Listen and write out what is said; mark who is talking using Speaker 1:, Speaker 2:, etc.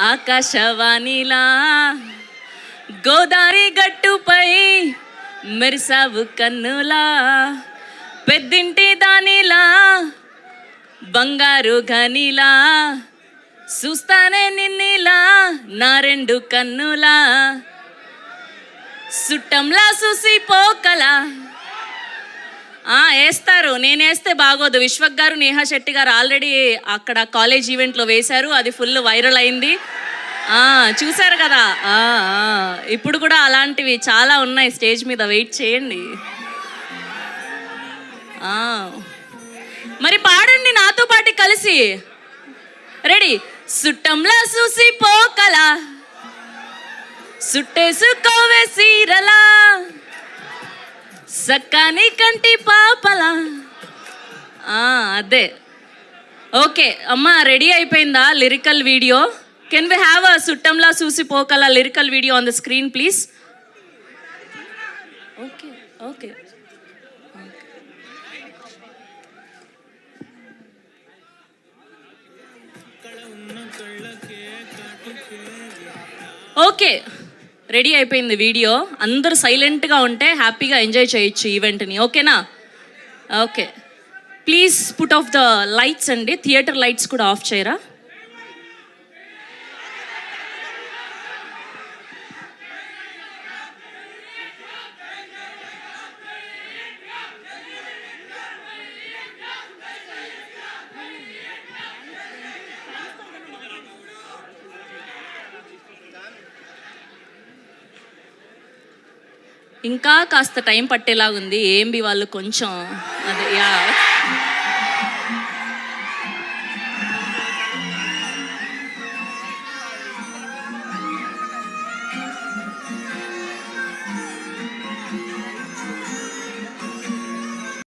Speaker 1: ఆకాశవాణిలా గోదారి గట్టుపై మెరిసావు కన్నులా, పెద్దింటి దానిలా బంగారు గనిలా, చూస్తానే నిన్నిలా నా రెండు కన్నులా, సుట్టంలా చూసి పోకలా. వేస్తారు, నేను వేస్తే బాగోదు. విశ్వక్ గారు, నేహా శెట్టి గారు ఆల్రెడీ అక్కడ కాలేజ్ ఈవెంట్లో వేశారు, అది ఫుల్ వైరల్ అయింది. చూశారు కదా. ఇప్పుడు కూడా అలాంటివి చాలా ఉన్నాయి స్టేజ్ మీద, వెయిట్ చేయండి. మరి పాడండి నాతో పాటు కలిసి. రెడీ? సుట్టంలా చూసి పోకలా, సుట్టేసుకోవే సీరలా, సక్కాని కంటి పాపలా. అదే. ఓకే అమ్మా, రెడీ అయిపోయిందా lyrical video? Can we have a సుట్టంలా చూసి పోకలా lyrical video on the screen please? Okay okay okay, ready అయిపోయింది వీడియో. అందరూ సైలెంట్గా ఉంటే హ్యాపీగా ఎంజాయ్ చేయొచ్చు ఈవెంట్ని. ఓకేనా? Okay, please put off the lights అండి. థియేటర్ లైట్స్ కూడా ఆఫ్ చేయరా? ఇంకా కాస్త టైం పట్టేలాగుంది. ఏంబి వాళ్ళు కొంచెం అదే